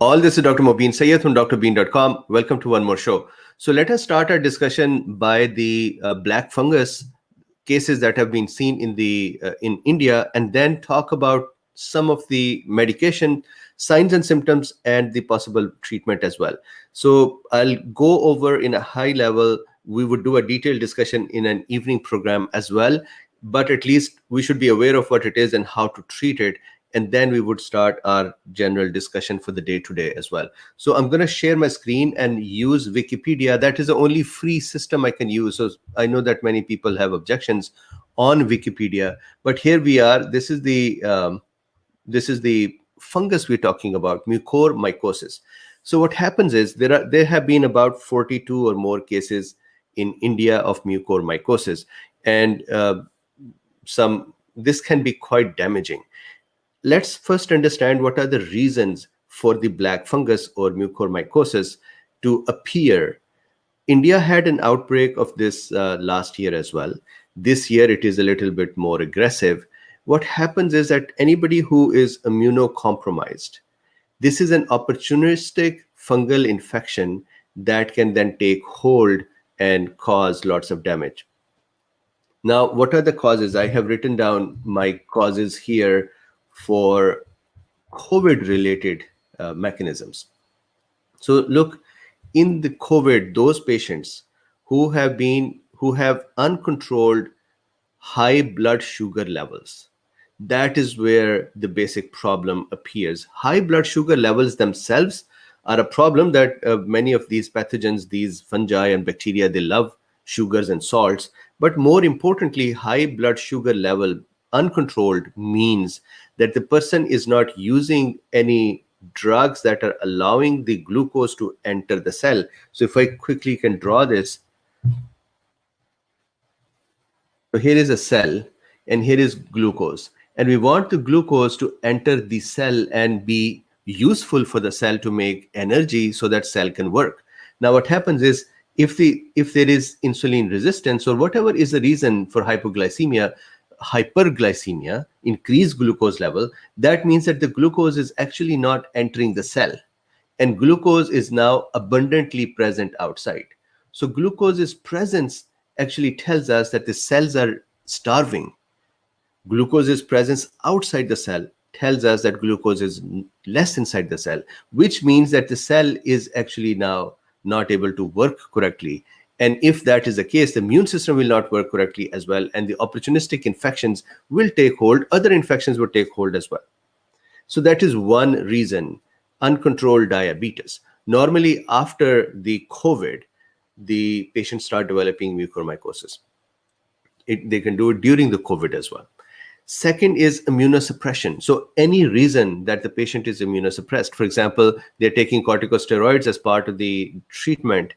All this is Dr. Mobeen Sayed from drbean.com. Welcome to one more show. So let us start our discussion by the black fungus cases that have been seen in India, and then talk about some of the medication signs and symptoms and the possible treatment as well. So I'll go over in a high level. We would do a detailed discussion in an evening program as well, but at least we should be aware of what it is and how to treat it, and then we would start our general discussion for the day today as well. So I'm going to share my screen and use Wikipedia. That is the only free system I can use. So I know that many people have objections on Wikipedia, but here we are. This is the fungus we're talking about, mucormycosis. So what happens is there have been about 42 or more cases in India of mucormycosis, and this can be quite damaging. Let's first understand what are the reasons for the black fungus or mucormycosis to appear. India had an outbreak of this last year as well. This year it is a little bit more aggressive. What happens is that anybody who is immunocompromised, this is an opportunistic fungal infection that can then take hold and cause lots of damage. Now, what are the causes? I have written down my causes here for COVID-related mechanisms. So look, in the COVID, those patients who have uncontrolled high blood sugar levels, that is where the basic problem appears. High blood sugar levels themselves are a problem that many of these pathogens, these fungi and bacteria, they love sugars and salts. But more importantly, high blood sugar level uncontrolled means that the person is not using any drugs that are allowing the glucose to enter the cell. So if I quickly can draw this, so here is a cell and here is glucose, and we want the glucose to enter the cell and be useful for the cell to make energy so that cell can work. Now what happens is, if there is insulin resistance or whatever is the reason for hyperglycemia, increased glucose level, that means that the glucose is actually not entering the cell, and glucose is now abundantly present outside. So glucose's presence actually tells us that the cells are starving. Glucose's presence outside the cell tells us that glucose is less inside the cell, which means that the cell is actually now not able to work correctly. And if that is the case, the immune system will not work correctly as well, and the opportunistic infections will take hold. Other infections will take hold as well. So that is one reason, uncontrolled diabetes. Normally, after the COVID, the patients start developing mucormycosis. They can do it during the COVID as well. Second is immunosuppression. So any reason that the patient is immunosuppressed, for example, they're taking corticosteroids as part of the treatment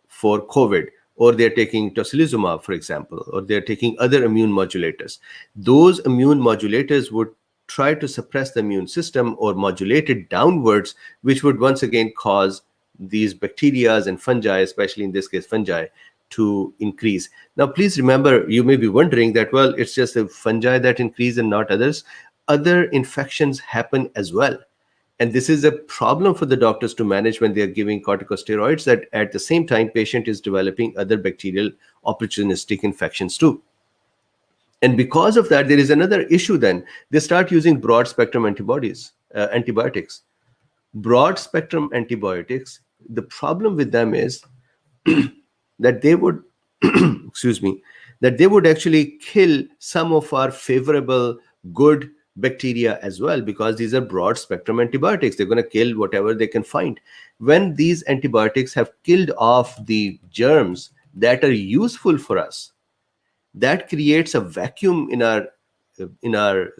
for COVID, or they're taking tocilizumab, for example, or they're taking other immune modulators. Those immune modulators would try to suppress the immune system or modulate it downwards, which would once again cause these bacteria and fungi, especially in this case fungi, to increase. Now, please remember, you may be wondering that, well, it's just the fungi that increase and not others. Other infections happen as well. And this is a problem for the doctors to manage when they're giving corticosteroids, that at the same time, patient is developing other bacterial opportunistic infections too. And because of that, there is another issue then. They start using broad spectrum antibiotics. Broad spectrum antibiotics, the problem with them is that they would, that they would actually kill some of our favorable, good bacteria as well, because these are broad spectrum antibiotics. They're going to kill whatever they can find. When these antibiotics have killed off the germs that are useful for us, that creates a vacuum in our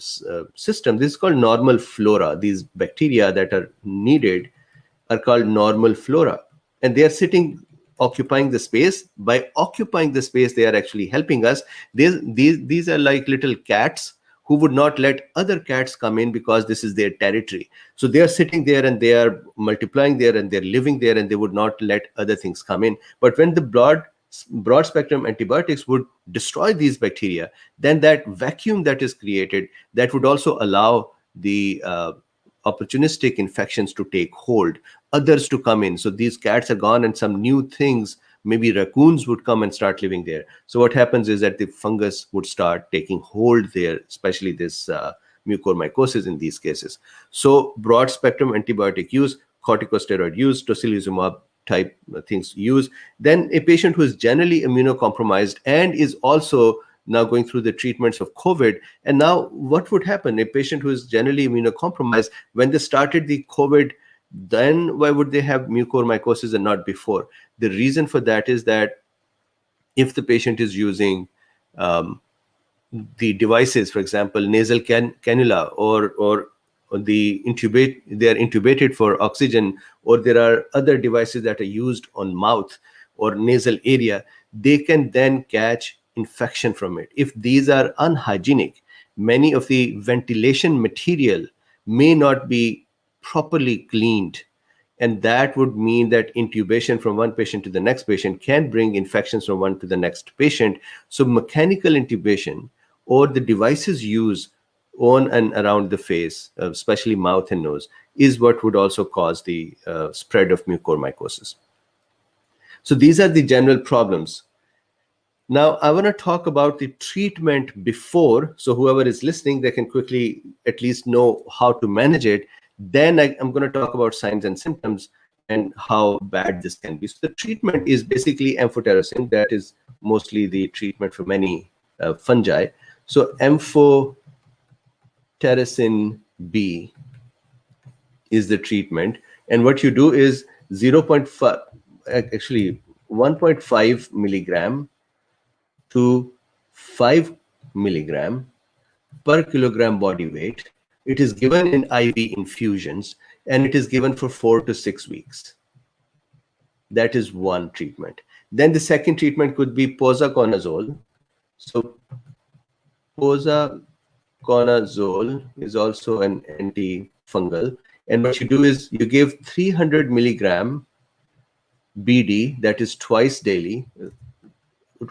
system. This is called normal flora. These bacteria that are needed are called normal flora, and they are occupying the space. By occupying the space, they are actually helping us. These are like little cats who would not let other cats come in because this is their territory. So they are sitting there and they are multiplying there and they're living there, and they would not let other things come in. But when the broad spectrum antibiotics would destroy these bacteria, then that vacuum that is created, that would also allow the opportunistic infections to take hold, others to come in. So these cats are gone and some new things, maybe raccoons would come and start living there. So what happens is that the fungus would start taking hold there, especially this mucormycosis in these cases. So broad spectrum antibiotic use, corticosteroid use, tocilizumab type things use. Then a patient who is generally immunocompromised and is also now going through the treatments of COVID. And now what would happen? A patient who is generally immunocompromised, when they started the COVID, then why would they have mucormycosis and not before? The reason for that is that if the patient is using the devices, for example, nasal cannula, or they are intubated for oxygen, or there are other devices that are used on mouth or nasal area, they can then catch infection from it. If these are unhygienic, many of the ventilation material may not be properly cleaned, and that would mean that intubation from one patient to the next patient can bring infections from one to the next patient. So mechanical intubation or the devices used on and around the face, especially mouth and nose, is what would also cause the spread of mucormycosis. So these are the general problems. Now, I want to talk about the treatment before, so whoever is listening, they can quickly at least know how to manage it. Then I'm going to talk about signs and symptoms and how bad this can be. So the treatment is basically amphotericin. That is mostly the treatment for many fungi. So amphotericin B is the treatment. And what you do is 0.5, actually 1.5 milligram to 5 milligram per kilogram body weight. It is given in IV infusions, and it is given for 4 to 6 weeks. That is one treatment. Then the second treatment could be posaconazole. So posaconazole is also an antifungal. And what you do is you give 300 milligram BD, that is twice daily,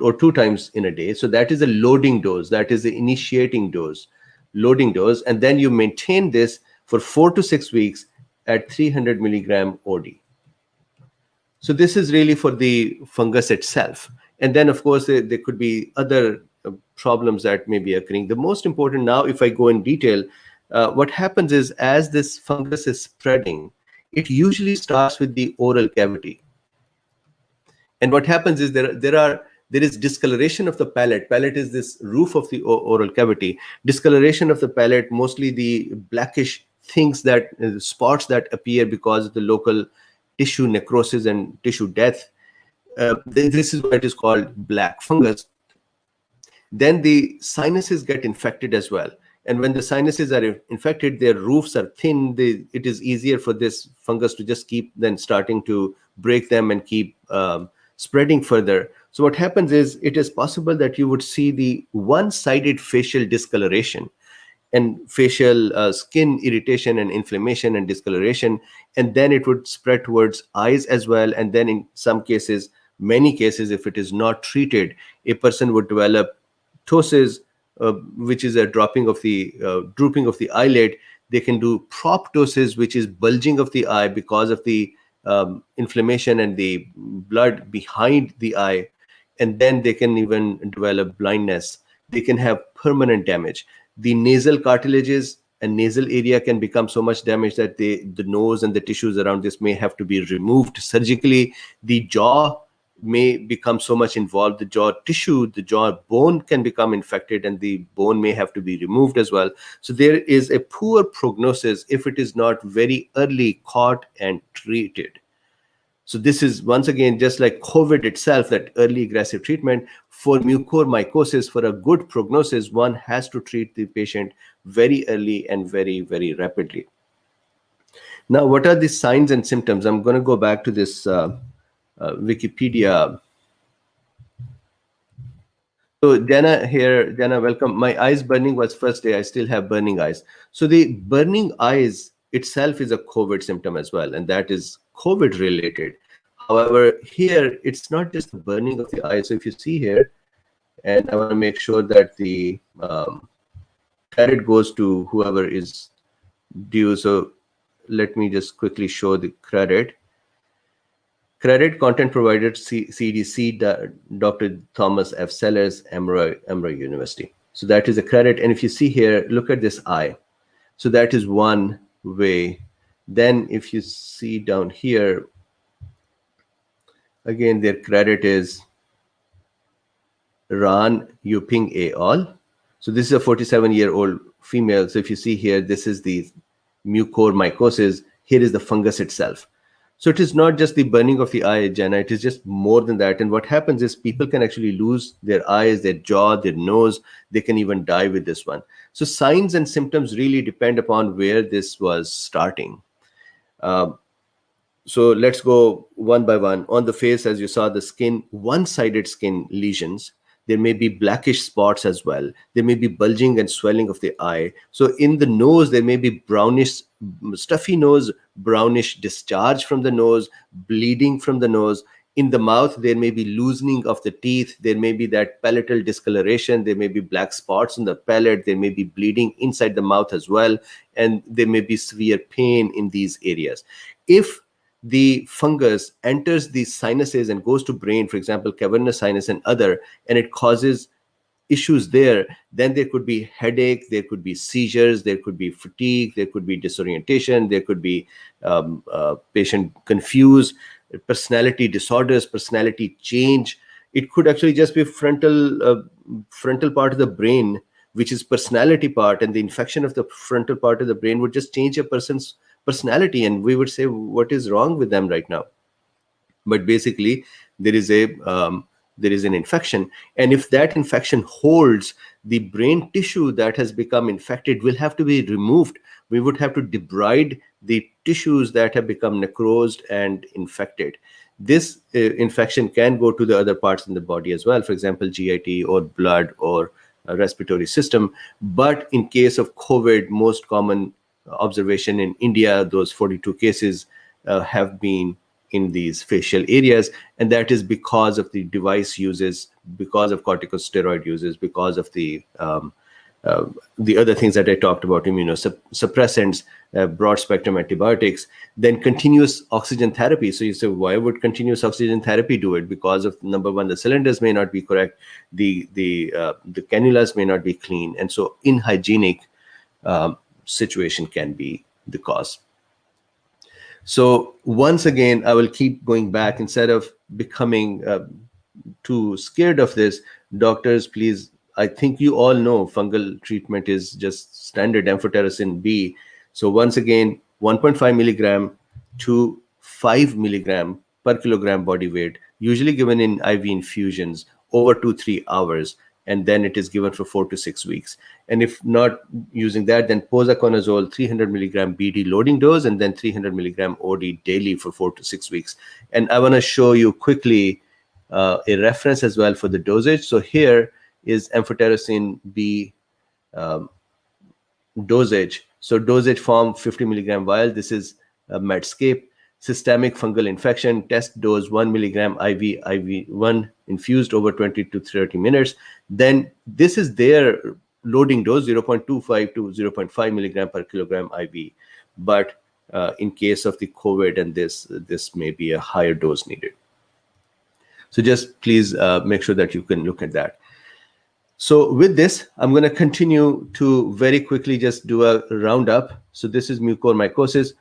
or 2 times in a day. So that is a loading dose. That is the initiating dose, loading dose. And then you maintain this for 4 to 6 weeks at 300 milligram OD. So this is really for the fungus itself. And then, of course, there could be other problems that may be occurring. The most important now, if I go in detail, what happens is as this fungus is spreading, it usually starts with the oral cavity. And what happens is there is discoloration of the palate. Palate is this roof of the oral cavity. Discoloration of the palate, mostly the blackish things, that spots that appear because of the local tissue necrosis and tissue death. This is what is called black fungus. Then the sinuses get infected as well. And when the sinuses are infected, their roofs are thin. It is easier for this fungus to just keep then starting to break them and keep spreading further. So what happens is it is possible that you would see the one-sided facial discoloration and facial skin irritation and inflammation and discoloration, and then it would spread towards eyes as well. And then in some cases, many cases, if it is not treated, a person would develop ptosis, which is a drooping of the eyelid. They can do proptosis, which is bulging of the eye because of the inflammation and the blood behind the eye. And then they can even develop blindness. They can have permanent damage. The nasal cartilages and nasal area can become so much damaged that the nose and the tissues around this may have to be removed surgically. The jaw may become so much involved. The jaw tissue, the jaw bone can become infected, and the bone may have to be removed as well. So there is a poor prognosis if it is not very early caught and treated. So this is, once again, just like COVID itself, that early aggressive treatment. For mucormycosis, for a good prognosis, one has to treat the patient very early and very, very rapidly. Now, what are the signs and symptoms? I'm going to go back to this Wikipedia. So Jana, welcome. My eyes burning was first day. I still have burning eyes. So the burning eyes itself is a COVID symptom as well, and that is COVID related. However, here it's not just the burning of the eyes. So if you see here, and I want to make sure that the credit goes to whoever is due. So let me just quickly show the credit. Credit content provider CDC, Dr. Thomas F. Sellers, Emory University. So that is a credit. And if you see here, look at this eye. So that is one way. Then if you see down here, again, their credit is Ran Yuping et al. So this is a 47-year-old female. So if you see here, this is the mucormycosis. Here is the fungus itself. So it is not just the burning of the eye, Jenna, it is just more than that. And what happens is people can actually lose their eyes, their jaw, their nose. They can even die with this one. So signs and symptoms really depend upon where this was starting. So let's go one by one. On the face, as you saw, the skin, one-sided skin lesions. There may be blackish spots as well. There may be bulging and swelling of the eye. So in the nose, there may be brownish, stuffy nose, brownish discharge from the nose, bleeding from the nose. In the mouth, there may be loosening of the teeth. There may be that palatal discoloration. There may be black spots on the palate. There may be bleeding inside the mouth as well. And there may be severe pain in these areas. If the fungus enters the sinuses and goes to brain, for example, cavernous sinus and other, and it causes issues there, then there could be headache, there could be seizures, there could be fatigue, there could be disorientation, there could be patient confused, personality disorders, personality change. It could actually just be frontal part of the brain, which is personality part, and the infection of the frontal part of the brain would just change a person's personality, and we would say, what is wrong with them right now? But basically, there is an infection, and if that infection holds, the brain tissue that has become infected will have to be removed. We would have to debride the tissues that have become necrosed and infected. This infection can go to the other parts in the body as well, for example, GIT or blood or respiratory system. But in case of COVID, most common observation in India, those 42 cases have been in these facial areas, and that is because of the device uses, because of corticosteroid uses, because of the other things that I talked about, immunosuppressants, broad spectrum antibiotics, then continuous oxygen therapy. So you say, why would continuous oxygen therapy do it? Because of, number one, the cylinders may not be correct, the cannulas may not be clean, and so unhygienic situation can be the cause. So once again, I will keep going back. Instead of becoming too scared of this, doctors, please, I think you all know fungal treatment is just standard amphotericin B. So once again, 1.5 milligram to 5 milligram per kilogram body weight, usually given in IV infusions over 2-3 hours. And then it is given for 4 to 6 weeks. And if not using that, then posaconazole 300 milligram BD loading dose, and then 300 milligram OD daily for 4 to 6 weeks. And I want to show you quickly a reference as well for the dosage. So here is amphotericin B dosage. So dosage form 50 milligram vial. This is Medscape. Systemic fungal infection, test dose 1 milligram IV1 infused over 20 to 30 minutes. Then this is their loading dose, 0.25 to 0.5 milligram per kilogram IV. But in case of the COVID and this may be a higher dose needed. So just please make sure that you can look at that. So with this, I'm going to continue to very quickly just do a roundup. So this is mucormycosis.